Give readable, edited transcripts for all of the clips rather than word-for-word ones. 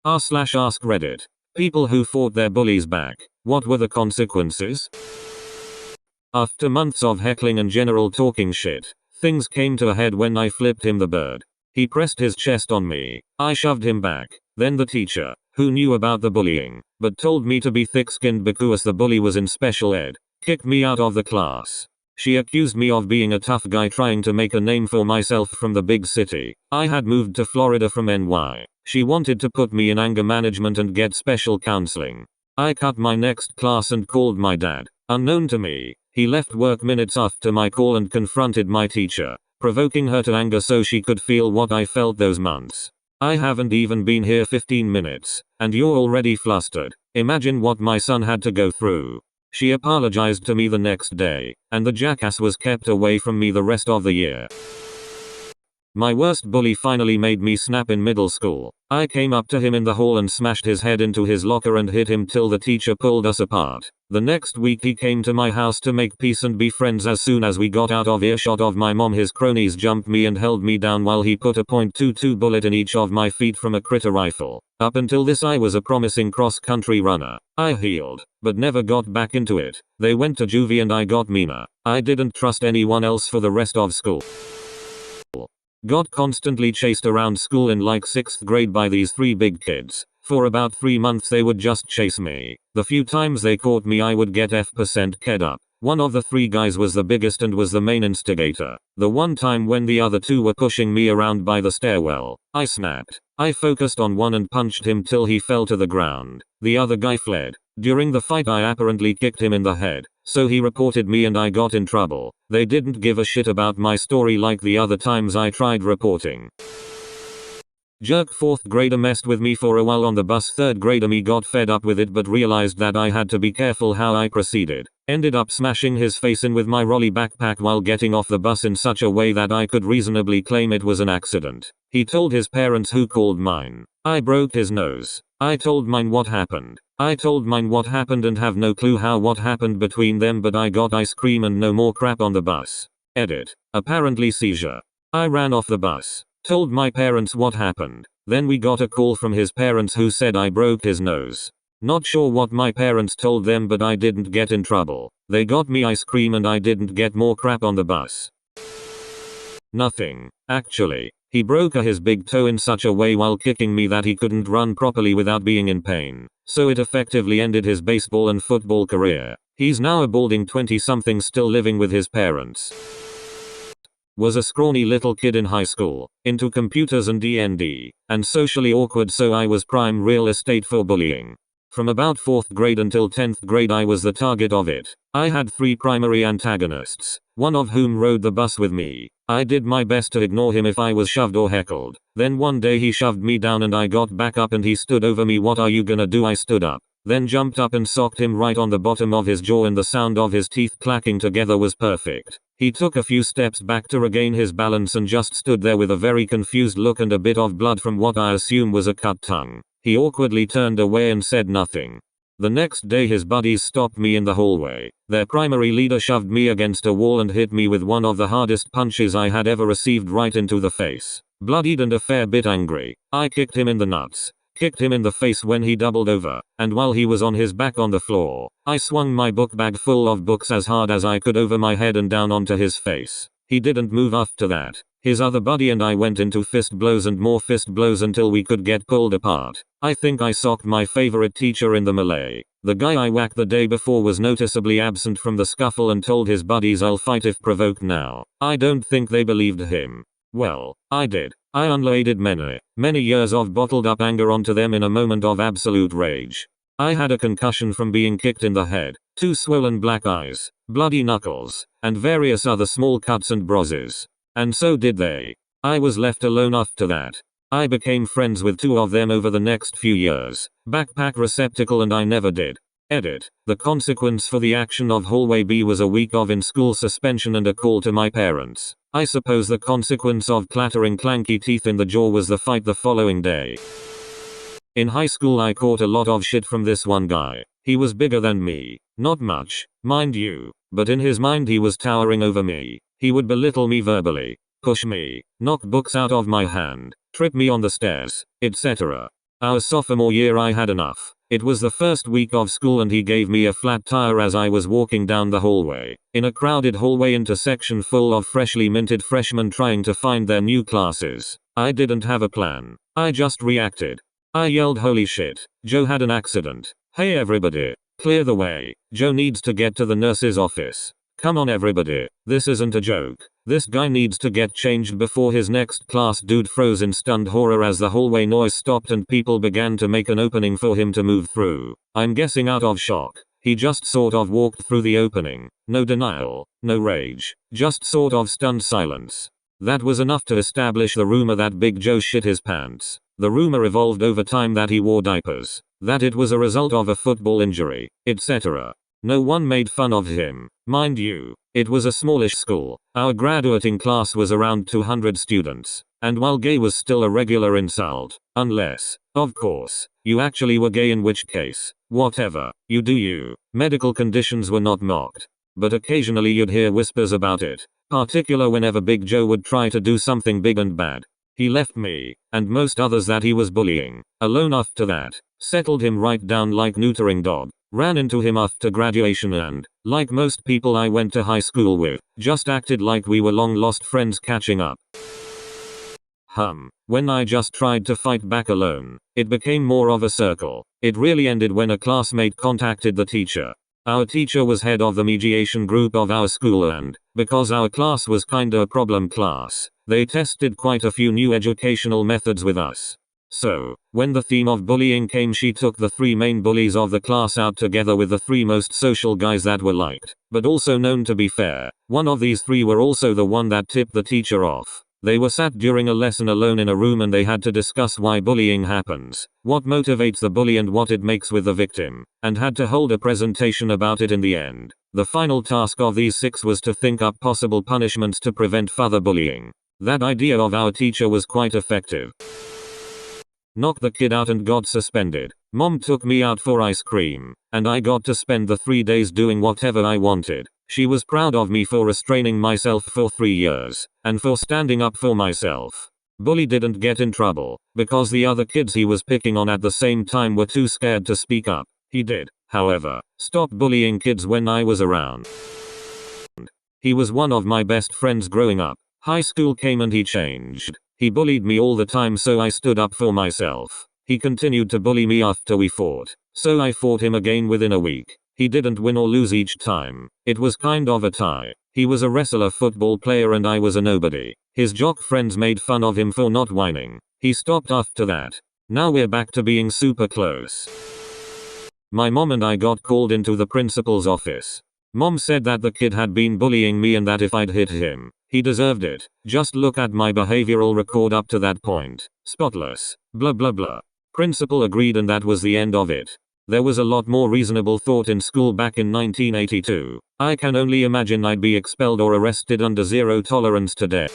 r/AskReddit. People who fought their bullies back. What were the consequences? After months of heckling and general talking shit, things came to a head when I flipped him the bird. He pressed his chest on me. I shoved him back. Then the teacher, who knew about the bullying, but told me to be thick-skinned because the bully was in special ed, kicked me out of the class. She accused me of being a tough guy trying to make a name for myself from the big city. I had moved to Florida from NY. She wanted to put me in anger management and get special counseling. I cut my next class and called my dad. Unknown to me, he left work minutes after my call and confronted my teacher, provoking her to anger so she could feel what I felt those months. I haven't even been here 15 minutes, and you're already flustered. Imagine what my son had to go through. She apologized to me the next day, and the jackass was kept away from me the rest of the year. My worst bully finally made me snap in middle school. I came up to him in the hall and smashed his head into his locker and hit him till the teacher pulled us apart. The next week he came to my house to make peace and be friends. As soon as we got out of earshot of my mom, his cronies jumped me and held me down while he put a .22 bullet in each of my feet from a critter rifle. Up until this I was a promising cross-country runner. I healed, but never got back into it. They went to juvie and I got meaner. I didn't trust anyone else for the rest of school. Got constantly chased around school in like 6th grade by these 3 big kids. For about 3 months they would just chase me. The few times they caught me I would get F% ked up. One of the 3 guys was the biggest and was the main instigator. The one time when the other 2 were pushing me around by the stairwell, I snapped. I focused on one and punched him till he fell to the ground. The other guy fled. During the fight I apparently kicked him in the head, so he reported me and I got in trouble. They didn't give a shit about my story like the other times I tried reporting. Jerk 4th grader messed with me for a while on the bus. 3rd grader me got fed up with it but realized that I had to be careful how I proceeded. Ended up smashing his face in with my rolly backpack while getting off the bus in such a way that I could reasonably claim it was an accident. He told his parents, who called mine. I broke his nose. I told mine what happened. I told mine what happened and have no clue how what happened between them, but I got ice cream and no more crap on the bus. Edit. Apparently seizure. I ran off the bus. Told my parents what happened. Then we got a call from his parents who said I broke his nose. Not sure what my parents told them, but I didn't get in trouble. They got me ice cream and I didn't get more crap on the bus. Nothing. Actually, he broke his big toe in such a way while kicking me that he couldn't run properly without being in pain. So it effectively ended his baseball and football career. He's now a balding 20-something still living with his parents. Was a scrawny little kid in high school, into computers and D&D, and socially awkward, so I was prime real estate for bullying. From about 4th grade until 10th grade I was the target of it. I had 3 primary antagonists, one of whom rode the bus with me. I did my best to ignore him if I was shoved or heckled. Then one day he shoved me down and I got back up and he stood over me. What are you gonna do? I stood up. Then jumped up and socked him right on the bottom of his jaw, and the sound of his teeth clacking together was perfect. He took a few steps back to regain his balance and just stood there with a very confused look and a bit of blood from what I assume was a cut tongue. He awkwardly turned away and said nothing. The next day his buddies stopped me in the hallway. Their primary leader shoved me against a wall and hit me with one of the hardest punches I had ever received right into the face. Bloodied and a fair bit angry, I kicked him in the nuts. Kicked him in the face when he doubled over, and while he was on his back on the floor, I swung my book bag full of books as hard as I could over my head and down onto his face. He didn't move after that. His other buddy and I went into fist blows and more fist blows until we could get pulled apart. I think I socked my favorite teacher in the melee. The guy I whacked the day before was noticeably absent from the scuffle and told his buddies I'll fight if provoked now. I don't think they believed him. Well, I did. I unloaded many years of bottled up anger onto them in a moment of absolute rage. I had a concussion from being kicked in the head, 2 swollen black eyes, bloody knuckles, and various other small cuts and bruises. And so did they. I was left alone after that. I became friends with 2 of them over the next few years. Backpack receptacle and I never did. Edit. The consequence for the action of hallway B was a week of in-school suspension and a call to my parents. I suppose the consequence of clattering clanky teeth in the jaw was the fight the following day. In high school I caught a lot of shit from this one guy. He was bigger than me. Not much, mind you, but in his mind he was towering over me. He would belittle me verbally, push me, knock books out of my hand, trip me on the stairs, etc. Our sophomore year I had enough. It was the first week of school and he gave me a flat tire as I was walking down the hallway. In a crowded hallway intersection full of freshly minted freshmen trying to find their new classes. I didn't have a plan. I just reacted. I yelled, "Holy shit, Joe had an accident. Hey everybody, clear the way. Joe needs to get to the nurse's office. Come on everybody, this isn't a joke. This guy needs to get changed before his next class." Dude froze in stunned horror as the hallway noise stopped and people began to make an opening for him to move through. I'm guessing out of shock. He just sort of walked through the opening. No denial, no rage, just sort of stunned silence. That was enough to establish the rumor that Big Joe shit his pants. The rumor evolved over time that he wore diapers, that it was a result of a football injury, etc. No one made fun of him. Mind you, it was a smallish school. Our graduating class was around 200 students. And while gay was still a regular insult, unless, of course, you actually were gay, in which case, whatever, you do you. Medical conditions were not mocked. But occasionally you'd hear whispers about it, particular whenever Big Joe would try to do something big and bad. He left me, and most others that he was bullying, alone after that, settled him right down like neutering dog. Ran into him after graduation and, like most people I went to high school with, just acted like we were long lost friends catching up. When I just tried to fight back alone, it became more of a circle. It really ended when a classmate contacted the teacher. Our teacher was head of the mediation group of our school and, because our class was kinda a problem class, they tested quite a few new educational methods with us. So, when the theme of bullying came, she took the 3 main bullies of the class out together with the 3 most social guys that were liked, but also known to be fair. One of these 3 were also the one that tipped the teacher off. They were sat during a lesson alone in a room and they had to discuss why bullying happens, what motivates the bully and what it makes with the victim, and had to hold a presentation about it in the end. The final task of these 6 was to think up possible punishments to prevent further bullying. That idea of our teacher was quite effective. Knocked the kid out and got suspended. Mom took me out for ice cream, and I got to spend the 3 days doing whatever I wanted. She was proud of me for restraining myself for 3 years, and for standing up for myself. Bully didn't get in trouble, because the other kids he was picking on at the same time were too scared to speak up. He did, however, stop bullying kids when I was around. He was one of my best friends growing up. High school came and he changed. He bullied me all the time, so I stood up for myself. He continued to bully me after we fought, so I fought him again within a week. He didn't win or lose each time. It was kind of a tie. He was a wrestler football player and I was a nobody. His jock friends made fun of him for not whining. He stopped after that. Now we're back to being super close. My mom and I got called into the principal's office. Mom said that the kid had been bullying me and that if I'd hit him, he deserved it. Just look at my behavioral record up to that point. Spotless. Blah blah blah. Principal agreed and that was the end of it. There was a lot more reasonable thought in school back in 1982. I can only imagine I'd be expelled or arrested under zero tolerance today.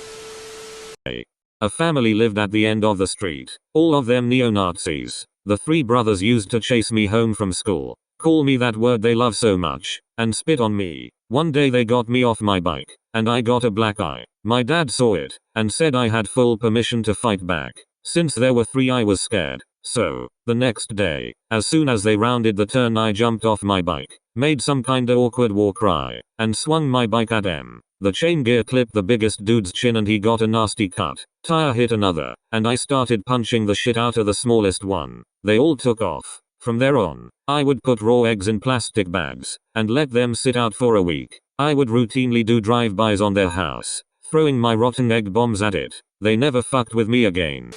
A family lived at the end of the street. All of them neo-Nazis. The 3 brothers used to chase me home from school, call me that word they love so much, and spit on me. One day they got me off my bike, and I got a black eye. My dad saw it, and said I had full permission to fight back. Since there were 3 I was scared. So, the next day, as soon as they rounded the turn I jumped off my bike, made some kinda awkward war cry, and swung my bike at them. The chain gear clipped the biggest dude's chin and he got a nasty cut. Tire hit another, and I started punching the shit out of the smallest one. They all took off. From there on, I would put raw eggs in plastic bags, and let them sit out for a week. I would routinely do drive-bys on their house, throwing my rotten egg bombs at it. They never fucked with me again.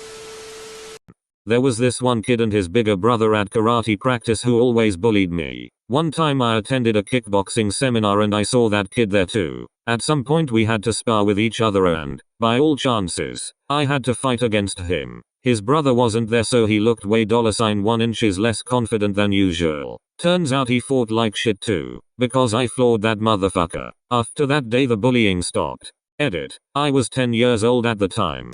There was this one kid and his bigger brother at karate practice who always bullied me. One time I attended a kickboxing seminar and I saw that kid there too. At some point we had to spar with each other and, by all chances, I had to fight against him. His brother wasn't there, so he looked way $1 inches less confident than usual. Turns out he fought like shit too, because I floored that motherfucker. After that day the bullying stopped. Edit. I was 10 years old at the time.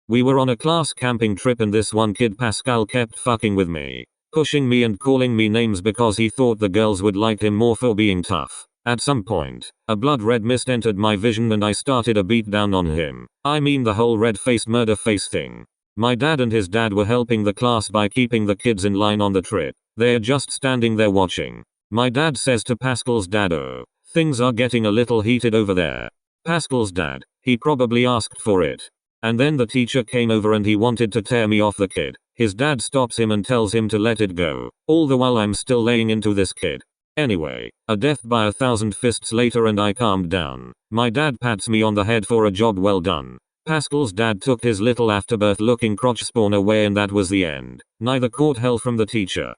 We were on a class camping trip and this one kid Pascal kept fucking with me, pushing me and calling me names because he thought the girls would like him more for being tough. At some point, a blood red mist entered my vision and I started a beatdown on him. I mean the whole red-faced murder face thing. My dad and his dad were helping the class by keeping the kids in line on the trip. They're just standing there watching. My dad says to Pascal's dad, "Oh, things are getting a little heated over there." Pascal's dad, "He probably asked for it. And then the teacher came over and he wanted to tear me off the kid." His dad stops him and tells him to let it go. All the while I'm still laying into this kid. Anyway, a death by 1,000 fists later and I calmed down. My dad pats me on the head for a job well done. Pascal's dad took his little afterbirth looking crotch spawn away and that was the end. Neither caught hell from the teacher.